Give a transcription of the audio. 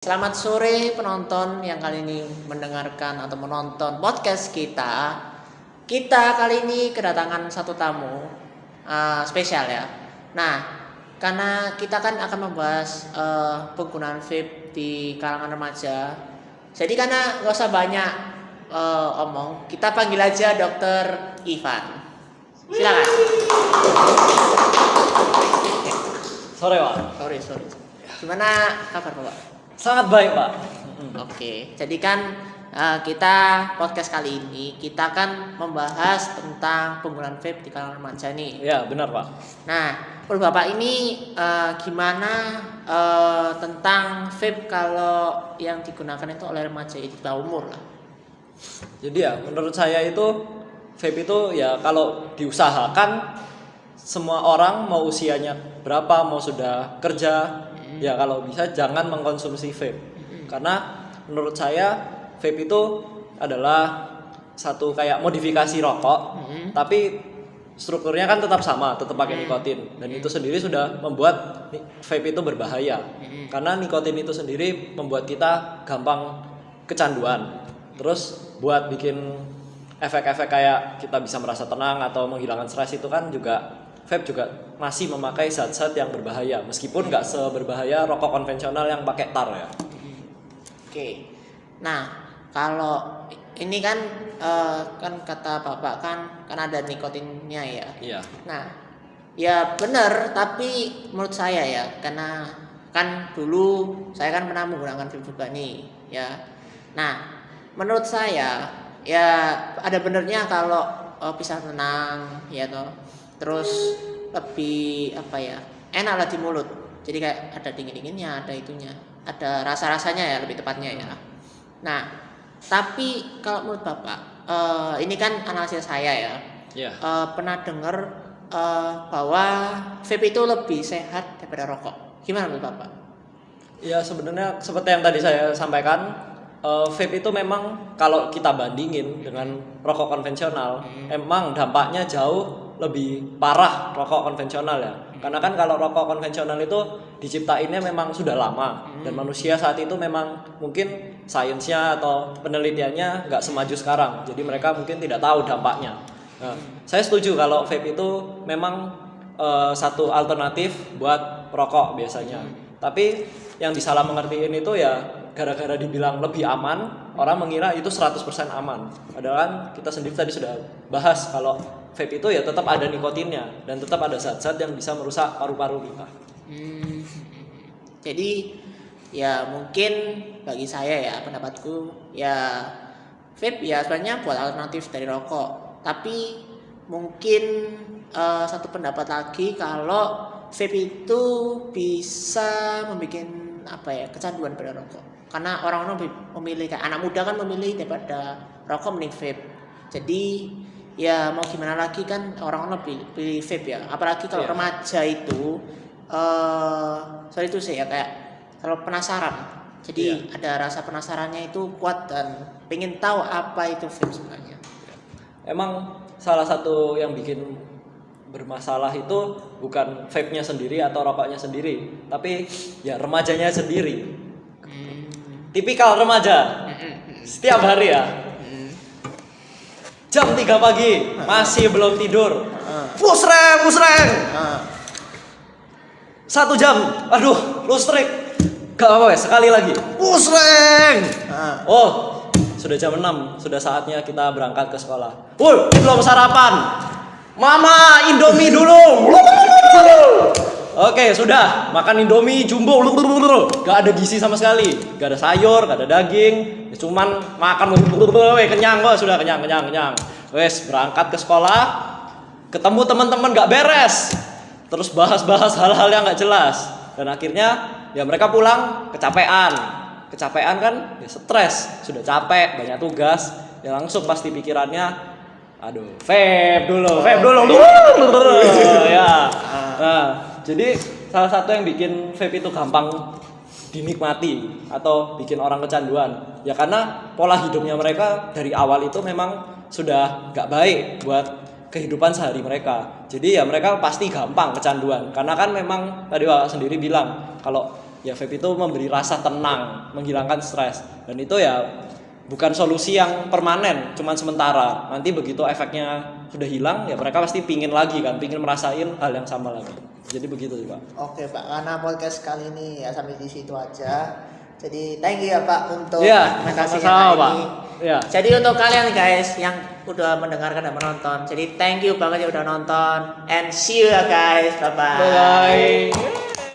Selamat sore penonton yang kali ini mendengarkan atau menonton podcast kita. Kita kali ini kedatangan satu tamu spesial ya. Nah, karena kita kan akan membahas penggunaan vape di kalangan remaja. Jadi karena nggak usah banyak omong, kita panggil aja Dokter Ivan. Silakan. Sore, Pak. Sorry. Gimana kabar Bapak? Sangat baik, Pak. Oke, jadi kan kita podcast kali ini kita akan membahas tentang penggunaan vape di kalangan remaja nih. Ya, benar, Pak. Nah, menurut Bapak ini gimana tentang vape kalau yang digunakan itu oleh remaja di bawah umur lah? Jadi ya, menurut saya itu vape itu ya kalau diusahakan semua orang mau usianya berapa, mau sudah kerja, ya kalau bisa jangan mengkonsumsi vape. Karena menurut saya vape itu adalah satu kayak modifikasi rokok, tapi strukturnya kan tetap sama, tetap pakai nikotin. Dan itu sendiri sudah membuat vape itu berbahaya. Karena nikotin itu sendiri membuat kita gampang kecanduan. Terus buat bikin efek-efek kayak kita bisa merasa tenang atau menghilangkan stres itu kan juga vape juga masih memakai zat-zat yang berbahaya, meskipun nggak seberbahaya rokok konvensional yang pakai tar ya. Oke. Nah, kalau ini kan kan kata Bapak kan ada nikotinnya ya. Iya. Nah, ya benar, tapi menurut saya ya, karena kan dulu saya kan pernah menggunakan vape juga nih, ya. Nah, menurut saya ya ada benernya kalau bisa tenang, ya toh. Terus lebih enak lah di mulut. Jadi kayak ada dingin-dinginnya, ada itunya, ada rasa-rasanya ya lebih tepatnya ya. Nah, tapi kalau menurut Bapak, ini kan analisis saya ya. Iya. Pernah dengar bahwa vape itu lebih sehat daripada rokok. Gimana menurut Bapak? Ya sebenarnya seperti yang tadi saya sampaikan, vape itu memang kalau kita bandingin dengan rokok konvensional, emang dampaknya jauh lebih parah rokok konvensional ya. Karena kan kalau rokok konvensional itu diciptainnya memang sudah lama, dan manusia saat itu memang mungkin sainsnya atau penelitiannya nggak semaju sekarang. Jadi mereka mungkin tidak tahu dampaknya. Nah, saya setuju kalau vape itu memang satu alternatif buat rokok biasanya. Tapi yang disalah mengertiin itu ya gara-gara dibilang lebih aman, orang mengira itu 100% aman. Padahal kan kita sendiri tadi sudah bahas kalau vape itu ya tetap ada nikotinnya dan tetap ada zat-zat yang bisa merusak paru-paru kita. Jadi ya mungkin bagi saya ya pendapatku ya vape ya sebenarnya buat alternatif dari rokok. Tapi mungkin satu pendapat lagi kalau vape itu bisa membuat kecanduan pada rokok. Karena orang-orang memilih kayak anak muda kan memilih daripada rokok mending vape. Jadi ya mau gimana lagi kan orang-orang pilih vape ya. Apalagi kalau remaja itu itu sih ya kayak kalau penasaran. Jadi ada rasa penasarannya itu kuat dan pengen tahu apa itu vape sebenarnya. Emang salah satu yang bikin bermasalah itu bukan vape-nya sendiri atau rokoknya sendiri, tapi ya remajanya sendiri. Tipikal remaja setiap hari ya jam 3 pagi masih belum tidur, pusreng 1 jam, aduh listrik, gak apa-apa ya, sekali lagi pusreng. Oh sudah jam 6, sudah saatnya kita berangkat ke sekolah. Belum sarapan, mama indomie dulu. Oke, sudah makan indomie jumbo, gak ada gizi sama sekali, gak ada sayur, gak ada daging, cuman makan, kenyang kok, sudah kenyang. Wes berangkat ke sekolah, ketemu teman-teman gak beres, terus bahas hal-hal yang gak jelas, dan akhirnya ya mereka pulang kecapean kan, ya stres, sudah capek, banyak tugas, ya langsung pasti pikirannya, aduh, vape dulu. Ya. Nah, jadi salah satu yang bikin vape itu gampang dinikmati atau bikin orang kecanduan ya karena pola hidupnya mereka dari awal itu memang sudah gak baik buat kehidupan sehari mereka. Jadi ya mereka pasti gampang kecanduan karena kan memang tadi Bapak sendiri bilang kalau ya vape itu memberi rasa tenang, menghilangkan stres, dan itu ya bukan solusi yang permanen, cuman sementara. Nanti begitu efeknya sudah hilang, ya mereka pasti pingin lagi kan, pingin merasain hal yang sama lagi. Jadi begitu sih Pak. Oke Pak, karena podcast kali ini ya sampai di situ aja. Jadi thank you ya Pak untuk Iya, argumentasinya sama-sama, kali Pak. ini. Iya. Jadi untuk kalian guys yang udah mendengarkan dan menonton, jadi thank you banget yang udah nonton and see you ya guys, bye bye. Bye.